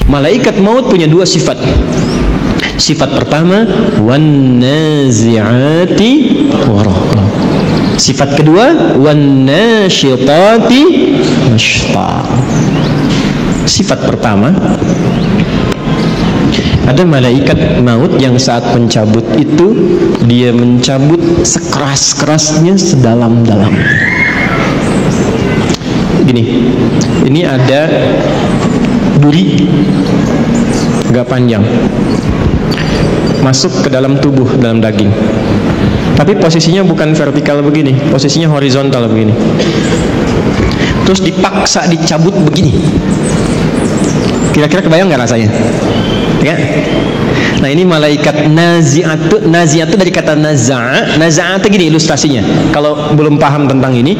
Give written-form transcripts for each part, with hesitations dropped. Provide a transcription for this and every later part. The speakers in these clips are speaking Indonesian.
Malaikat maut punya dua sifat. Sifat pertama, wan nazi'ati gharqa. Sifat kedua, wan nasyitati nashta. Sifat pertama, ada malaikat maut yang saat mencabut itu dia mencabut sekeras-kerasnya, sedalam-dalam. Gini, ini ada duri agak panjang masuk ke dalam tubuh, dalam daging. Tapi posisinya bukan vertikal begini, posisinya horizontal begini. Terus dipaksa dicabut begini. Kira-kira kebayang nggak rasanya? Ya. Nah, ini malaikat nazi'atu. Nazi'atu dari kata naza'a. Naza'atu gini ilustrasinya. Kalau belum paham tentang ini,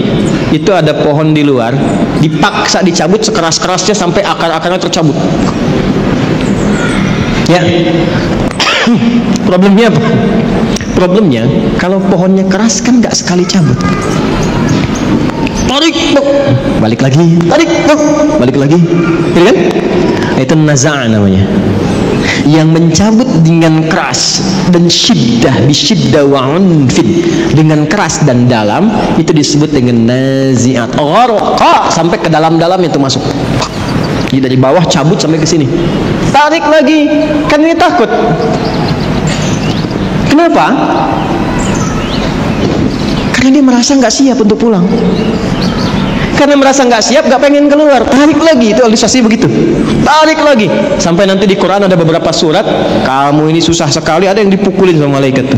itu ada pohon di luar, dipaksa dicabut sekeras-kerasnya sampai akar-akarnya tercabut. Ya. Problemnya apa? Problemnya kalau pohonnya keras kan nggak sekali cabut. Tarik, balik lagi, tarik, balik lagi, gitu kan? Itu naza'a namanya. Yang mencabut dengan keras dan bisyiddah wa unfin, dengan keras dan dalam, itu disebut dengan nazi'at gharqa, sampai ke dalam-dalam itu masuk. Jadi dari bawah cabut sampai ke sini. Tarik lagi, kan ini takut. Kenapa? Karena dia merasa nggak siap untuk pulang. Karena merasa nggak siap, nggak pengen keluar. Tarik lagi, itu ilustrasi begitu. Tarik lagi, sampai nanti di Quran ada beberapa surat, kamu ini susah sekali, ada yang dipukulin sama malaikat.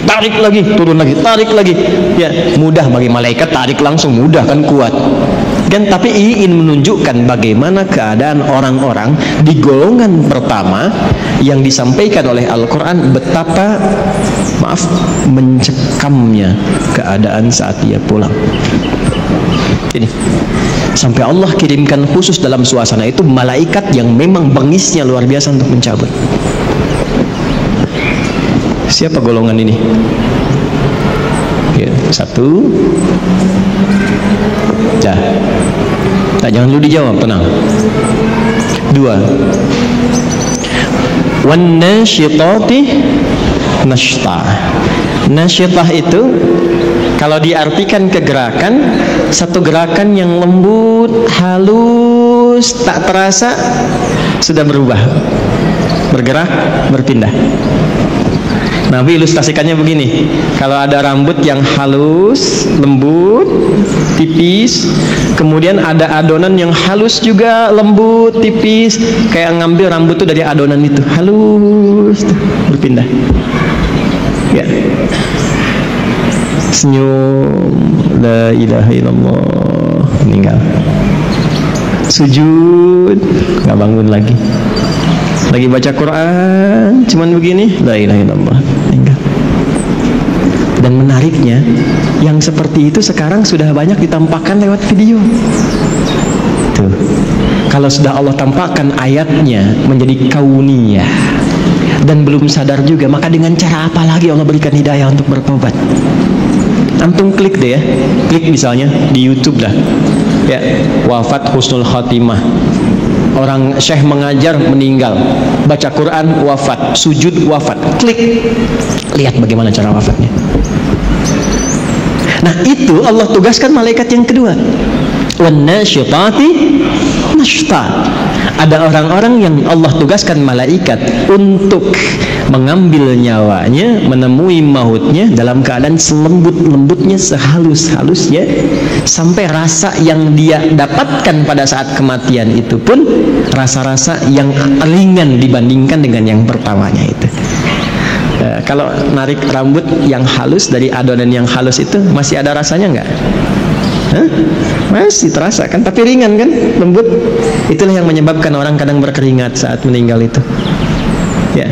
Tarik lagi, turun lagi, tarik lagi. Ya, mudah bagi malaikat, tarik langsung mudah kan, kuat. Dan tapi ingin menunjukkan bagaimana keadaan orang-orang di golongan pertama yang disampaikan oleh Al-Quran, betapa mencekamnya keadaan saat dia pulang. Ini sampai Allah kirimkan khusus dalam suasana itu malaikat yang memang bengisnya luar biasa untuk mencabut. Siapa golongan ini? Ya, satu. Dah. Tak, jangan dulu dijawab, tenang. Dua. Wan nasyitati nashta. Nasyitah itu kalau diartikan ke gerakan, satu gerakan yang lembut, halus, tak terasa sudah berubah, bergerak, berpindah. Nabi ilustrasikannya begini, kalau ada rambut yang halus, lembut, tipis, kemudian ada adonan yang halus juga, lembut, tipis, kayak ngambil rambut itu dari adonan itu, halus, berpindah. Ya. Senyum, la ilaha illallah, meninggal. Sujud, nggak bangun lagi. Lagi baca Quran, cuman begini, la ilaha illallah, meninggal. Dan menariknya, yang seperti itu sekarang sudah banyak ditampakkan lewat video. Tuh. Kalau sudah Allah tampakkan ayatnya menjadi kauniyah dan belum sadar juga, maka dengan cara apa lagi Allah berikan hidayah untuk bertobat? Antum klik deh ya, klik misalnya di YouTube dah, ya, wafat husnul khatimah, orang syekh mengajar meninggal, baca Quran wafat, sujud wafat, klik, lihat bagaimana cara wafatnya. Nah, itu Allah tugaskan malaikat yang kedua, wan nasyitati nashta. Ada orang-orang yang Allah tugaskan malaikat untuk mengambil nyawanya, menemui mautnya dalam keadaan selembut-lembutnya, sehalus-halusnya, sampai rasa yang dia dapatkan pada saat kematian itu pun rasa-rasa yang ringan dibandingkan dengan yang pertamanya itu. Kalau narik rambut yang halus dari adonan yang halus itu masih ada rasanya nggak? Hah? Masih terasa kan, tapi ringan kan, lembut. Itulah yang menyebabkan orang kadang berkeringat saat meninggal itu. Ya,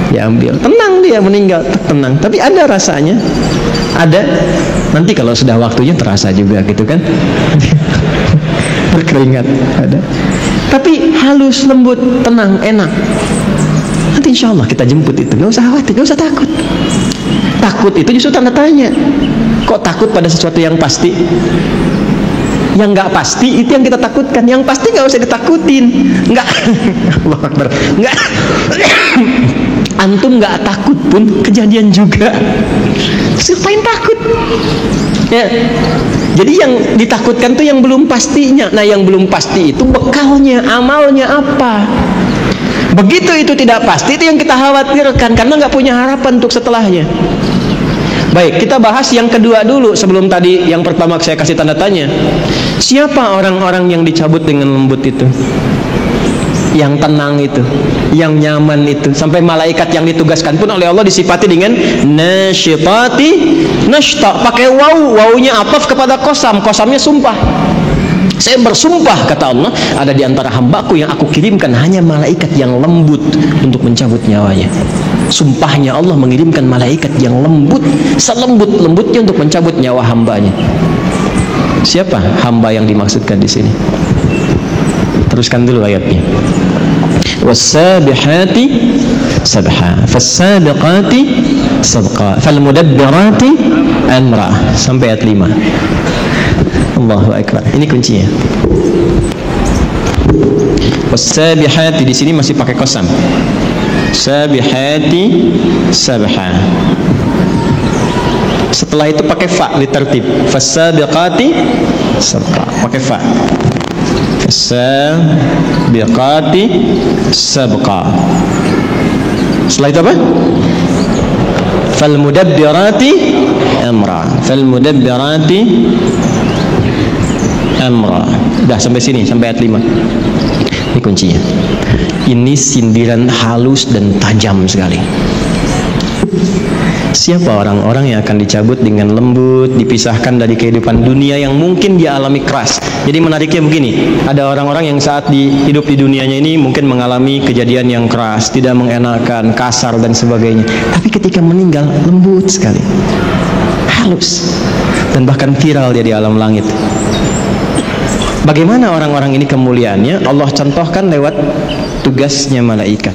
diambil, tenang dia meninggal, tenang. Tapi ada rasanya, ada. Nanti kalau sudah waktunya terasa juga gitu kan, berkeringat ada. Tapi halus, lembut, tenang, enak. Nanti insya Allah kita jemput itu. Gak usah khawatir, gak usah takut. Takut itu justru tanda tanya. Kok takut pada sesuatu yang pasti? Yang nggak pasti itu yang kita takutkan. Yang pasti nggak usah ditakutin. Nggak, Allah Akbar. Nggak, antum nggak takut pun kejadian juga. Siapa yang takut? Ya. Jadi yang ditakutkan tuh yang belum pastinya. Nah, yang belum pasti itu bekalnya, amalnya apa? Begitu itu tidak pasti, itu yang kita khawatirkan karena nggak punya harapan untuk setelahnya. Baik, kita bahas yang kedua dulu sebelum tadi yang pertama saya kasih tanda tanya. Siapa orang-orang yang dicabut dengan lembut itu? Yang tenang itu, yang nyaman itu, sampai malaikat yang ditugaskan pun oleh Allah disifati dengan nasyitati nashta, pakai waw, wawnya ataf kepada kosam, kosamnya sumpah. Saya bersumpah, kata Allah, ada di antara hambaku yang aku kirimkan hanya malaikat yang lembut untuk mencabut nyawanya. Sumpahnya Allah mengirimkan malaikat yang lembut, selembut-lembutnya untuk mencabut nyawa hambanya. Siapa hamba yang dimaksudkan di sini? Teruskan dulu ayatnya. Was-sabihati sabha, fas-sabiqati sabqa, fal-mudabbirati amra, sampai ayat 5. Allahu Akbar. Ini kuncinya. Was-sabihati di sini masih pakai qasam. Sabihati sabha. Setelah itu pakai fa ditertib. Fas-sabiqati sabqa, pakai fa. Fas-sabiqati sabqa. Setelah itu apa? Fal-mudabbirati amra. Fal-mudabbirati amra. Udah sampai sini, sampai ayat 5. Ini kuncinya. Ini sindiran halus dan tajam sekali. Siapa orang-orang yang akan dicabut dengan lembut, dipisahkan dari kehidupan dunia yang mungkin dia alami keras. Jadi menariknya begini, ada orang-orang yang saat hidup di dunianya ini mungkin mengalami kejadian yang keras, tidak mengenakan, kasar dan sebagainya. Tapi ketika meninggal lembut sekali, halus, dan bahkan viral dia di alam langit. Bagaimana orang-orang ini kemuliaannya? Allah contohkan lewat tugasnya malaikat.